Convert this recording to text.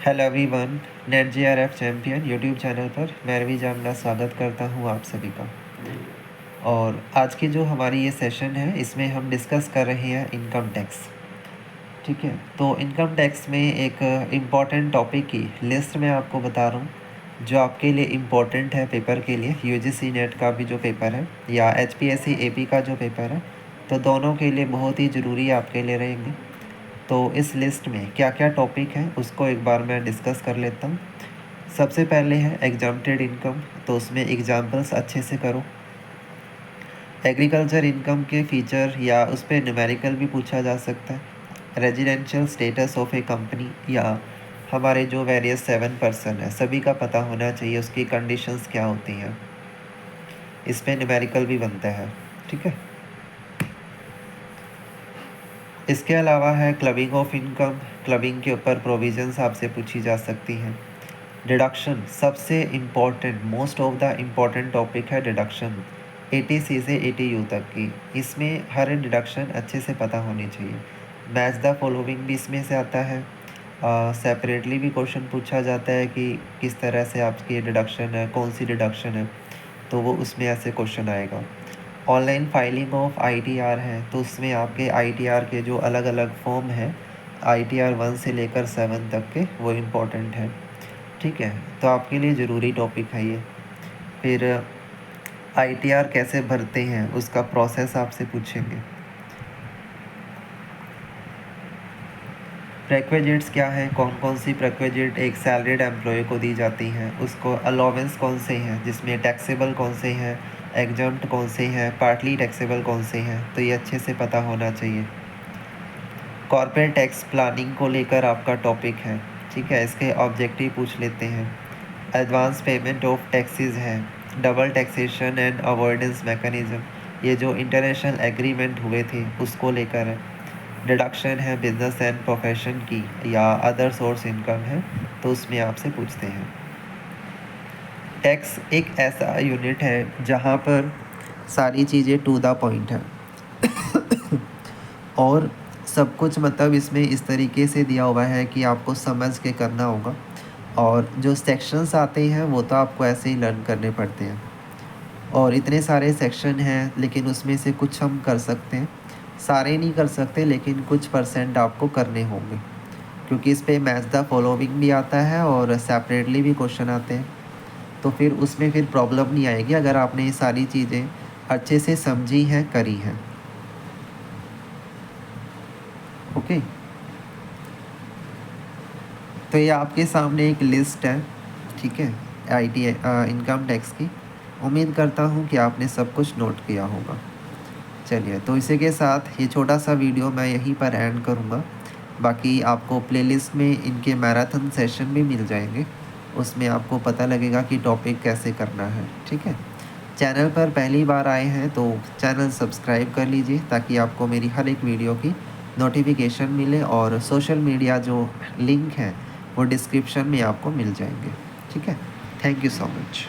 Hello everyone, net JRF champion YouTube channel पर मैं रवि जामला स्वागत करता हूँ आप सभी का। और आज की जो हमारी ये सेशन है इसमें हम डिस्कस कर रहे हैं इनकम टैक्स। ठीक है, तो इनकम टैक्स में एक इम्पॉर्टेंट टॉपिक की लिस्ट मैं आपको बता रहा हूँ जो आपके लिए इम्पोर्टेंट है पेपर के लिए। UGC नेट का भी जो पेपर है या HPSC AP का जो पेपर है, तो दोनों के लिए बहुत ही ज़रूरी आपके लिए रहेंगे। तो इस लिस्ट में क्या क्या टॉपिक हैं उसको एक बार मैं डिस्कस कर लेता हूँ। सबसे पहले है एग्जाम्प्टेड इनकम, तो उसमें एग्जाम्पल्स अच्छे से करो। एग्रीकल्चर इनकम के फीचर या उस पर न्यूमेरिकल भी पूछा जा सकता है। Residential status of A company या हमारे जो वेरियस 7 पर्सन है सभी का पता होना चाहिए, उसकी कंडीशंस क्या होती हैं, इस पर न्यूमेरिकल भी बनता है। ठीक है, इसके अलावा है क्लबिंग ऑफ इनकम। क्लबिंग के ऊपर प्रोविजंस आपसे पूछी जा सकती हैं। डिडक्शन सबसे important, most of the important topic है डिडक्शन, 80C से 80U तक की। इसमें हर डिडक्शन अच्छे से पता होनी चाहिए। मैच द फॉलोइंग भी इसमें से आता है। सेपरेटली भी क्वेश्चन पूछा जाता है कि किस तरह से आपकी डिडक्शन है, कौन सी डिडक्शन है, तो वो उसमें ऐसे क्वेश्चन आएगा। ऑनलाइन फाइलिंग ऑफ ITR है, तो उसमें आपके ITR के जो अलग अलग फॉर्म है, ITR 1 से लेकर 7 तक के, वो इम्पोर्टेंट है। ठीक है, तो आपके लिए ज़रूरी टॉपिक है ये। फिर ITR कैसे भरते हैं उसका प्रोसेस आपसे पूछेंगे। प्रेक्विजिट्स क्या है, कौन कौन सी प्रेक्विजिट एक सैलरीड एम्प्लॉय को दी जाती हैं, उसको अलाउंस कौन से हैं, जिसमें टैक्सेबल कौन से हैं, एग्जम्प्ट कौन से हैं, पार्टली टैक्सेबल कौन से हैं, तो ये अच्छे से पता होना चाहिए। कॉर्पोरेट टैक्स प्लानिंग को लेकर आपका टॉपिक है। ठीक है, इसके ऑब्जेक्टिव पूछ लेते हैं। एडवांस पेमेंट ऑफ टैक्सेस है, double taxation and avoidance mechanism, ये जो इंटरनेशनल एग्रीमेंट हुए थे उसको लेकर है। डिडक्शन है बिजनेस एंड प्रोफेशन की या अदर सोर्स इनकम है, तो उसमें आपसे पूछते हैं। टैक्स एक ऐसा यूनिट है जहाँ पर सारी चीज़ें टू द पॉइंट है और सब कुछ मतलब इसमें इस तरीके से दिया हुआ है कि आपको समझ के करना होगा। और जो सेक्शंस आते हैं वो तो आपको ऐसे ही लर्न करने पड़ते हैं। और इतने सारे सेक्शन हैं लेकिन उसमें से कुछ हम कर सकते हैं, सारे नहीं कर सकते, लेकिन कुछ परसेंट आपको करने होंगे, क्योंकि इस पे मैच द फॉलोइंग भी आता है और सेपरेटली भी क्वेश्चन आते हैं। तो फिर उसमें फिर प्रॉब्लम नहीं आएगी अगर आपने ये सारी चीज़ें अच्छे से समझी हैं, करी हैं। ओके, तो ये आपके सामने एक लिस्ट है, ठीक है, इनकम टैक्स की। उम्मीद करता हूँ कि आपने सब कुछ नोट किया होगा। चलिए, तो इसी के साथ ये छोटा सा वीडियो मैं यहीं पर एंड करूँगा। बाकी आपको प्लेलिस्ट में इनके मैराथन सेशन भी मिल जाएंगे, उसमें आपको पता लगेगा कि टॉपिक कैसे करना है। ठीक है, चैनल पर पहली बार आए हैं तो चैनल सब्सक्राइब कर लीजिए ताकि आपको मेरी हर एक वीडियो की नोटिफिकेशन मिले, और सोशल मीडिया जो लिंक है वो डिस्क्रिप्शन में आपको मिल जाएंगे। ठीक है, थैंक यू सो मच।